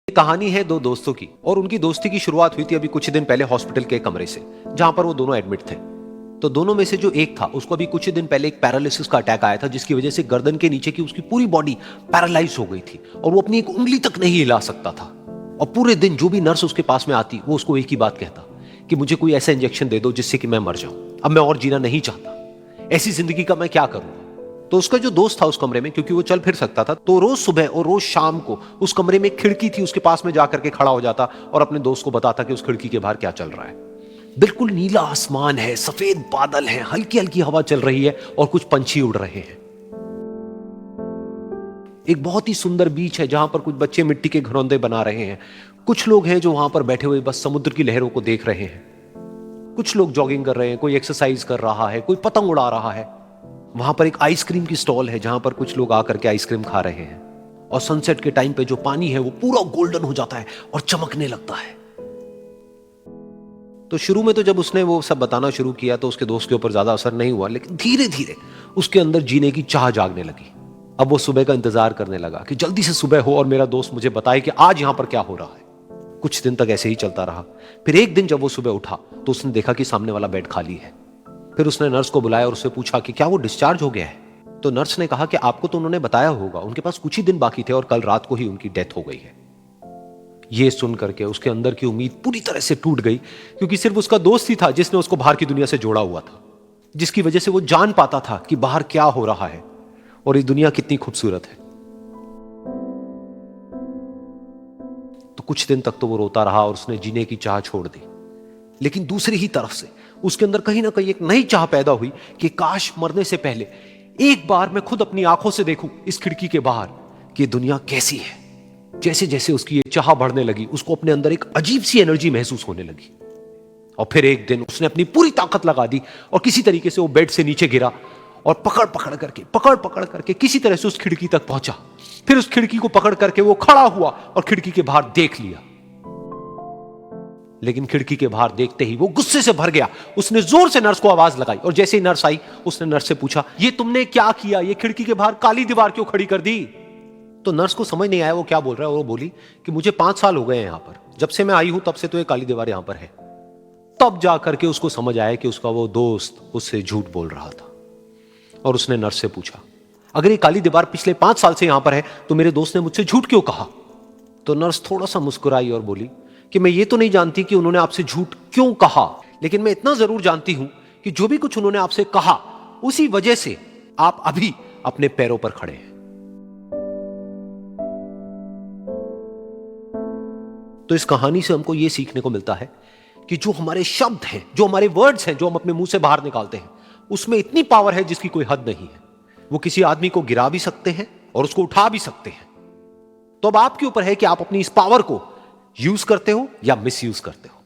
ये कहानी है दो दोस्तों की और उनकी दोस्ती की शुरुआत हुई थी अभी कुछ दिन पहले हॉस्पिटल के कमरे से, जहां पर वो दोनों एडमिट थे। तो दोनों में से जो एक था उसको अभी कुछ दिन पहले एक पैरालिसिस का अटैक आया था, जिसकी वजह से गर्दन के नीचे की उसकी पूरी बॉडी पैरालाइज हो गई थी और वो अपनी एक उंगली तक नहीं हिला सकता था। और पूरे दिन जो भी नर्स उसके पास में आती वो उसको एक ही बात कहता कि मुझे कोई ऐसा इंजेक्शन दे दो जिससे कि मैं मर जाऊं, अब मैं और जीना नहीं चाहता, ऐसी जिंदगी का मैं क्या करूंगा। तो उसका जो दोस्त था उस कमरे में, क्योंकि वो चल फिर सकता था, तो रोज सुबह और रोज शाम को उस कमरे में एक खिड़की थी, उसके पास में जाकर के खड़ा हो जाता और अपने दोस्त को बताता कि उस खिड़की के बाहर क्या चल रहा है। बिल्कुल नीला आसमान है, सफेद बादल है, हल्की हल्की हवा चल रही है और कुछ पंछी उड़ रहे हैं। एक बहुत ही सुंदर बीच है जहां पर कुछ बच्चे मिट्टी के घरौंदे बना रहे हैं। कुछ लोग हैं जो वहां पर बैठे हुए बस समुद्र की लहरों को देख रहे हैं। कुछ लोग जॉगिंग कर रहे हैं, कोई एक्सरसाइज कर रहा है, कोई पतंग उड़ा रहा है। वहां पर एक आइसक्रीम की स्टॉल है जहां पर कुछ लोग आकर के आइसक्रीम खा रहे हैं। और सनसेट के टाइम पे जो पानी है वो पूरा गोल्डन हो जाता है और चमकने लगता है। तो शुरू में तो जब उसने वो सब बताना शुरू किया तो उसके दोस्त के ऊपर ज्यादा असर नहीं हुआ, लेकिन धीरे धीरे उसके अंदर जीने की चाह जागने लगी। अब वो सुबह का इंतजार करने लगा कि जल्दी से सुबह हो और मेरा दोस्त मुझे बताए कि आज यहां पर क्या हो रहा है। कुछ दिन तक ऐसे ही चलता रहा। फिर एक दिन जब वो सुबह उठा तो उसने देखा कि सामने वाला बेड खाली है। फिर उसने नर्स को बुलाया और उससे पूछा कि क्या वो डिस्चार्ज हो गया है। तो नर्स ने कहा कि आपको तो उन्होंने बताया होगा, उनके पास कुछ ही दिन बाकी थे और कल रात को ही उनकी डेथ हो गई है। ये सुन करके उसके अंदर की उम्मीद पूरी तरह से टूट गई, क्योंकि सिर्फ उसका दोस्त ही था जिसने उसको बाहर की दुनिया से जोड़ा हुआ था, जिसकी वजह से वो जान पाता था कि बाहर क्या हो रहा है और ये दुनिया कितनी खूबसूरत है। तो कुछ दिन तक तो वो रोता रहा और उसने जीने की चाह छोड़ दी। लेकिन दूसरी ही तरफ से उसके अंदर कहीं ना कहीं एक नई चाह पैदा हुई कि काश मरने से पहले एक बार मैं खुद अपनी आंखों से देखूं इस खिड़की के बाहर कि दुनिया कैसी है। जैसे जैसे उसकी ये चाह बढ़ने लगी, उसको अपने अंदर एक अजीब सी एनर्जी महसूस होने लगी। और फिर एक दिन उसने अपनी पूरी ताकत लगा दी और किसी तरीके से वो बेड से नीचे गिरा और पकड़ पकड़ करके किसी तरह से उस खिड़की तक पहुंचा। फिर उस खिड़की को पकड़ करके वो खड़ा हुआ और खिड़की के बाहर देख लिया। लेकिन खिड़की के बाहर देखते ही वो गुस्से से भर गया। उसने जोर से नर्स को आवाज लगाई और जैसे ही नर्स आई उसने नर्स से पूछा, ये तुमने क्या किया, ये खिड़की के बाहर काली दीवार क्यों खड़ी कर दी। तो नर्स को समझ नहीं आया वो क्या बोल रहा है और वो बोली कि मुझे 5 साल हो गए हैं यहां पर, जब से मैं आई हूं तब से तो ये काली दीवार यहां पर है। तब जाकर के उसको समझ आया कि उसका वो दोस्त उससे झूठ बोल रहा था। और उसने नर्स से पूछा, अगर ये काली दीवार पिछले 5 साल से यहां पर है तो मेरे दोस्त ने मुझसे झूठ क्यों कहा। तो नर्स थोड़ा सा मुस्कुराई और बोली कि मैं ये तो नहीं जानती कि उन्होंने आपसे झूठ क्यों कहा, लेकिन मैं इतना जरूर जानती हूं कि जो भी कुछ उन्होंने आपसे कहा उसी वजह से आप अभी अपने पैरों पर खड़े हैं। तो इस कहानी से हमको यह सीखने को मिलता है कि जो हमारे शब्द हैं, जो हमारे वर्ड्स हैं, जो हम अपने मुंह से बाहर निकालते हैं, उसमें इतनी पावर है जिसकी कोई हद नहीं है। वो किसी आदमी को गिरा भी सकते हैं और उसको उठा भी सकते हैं। तो अब आपके ऊपर है कि आप अपनी इस पावर को यूज करते हो या मिस यूज करते हो।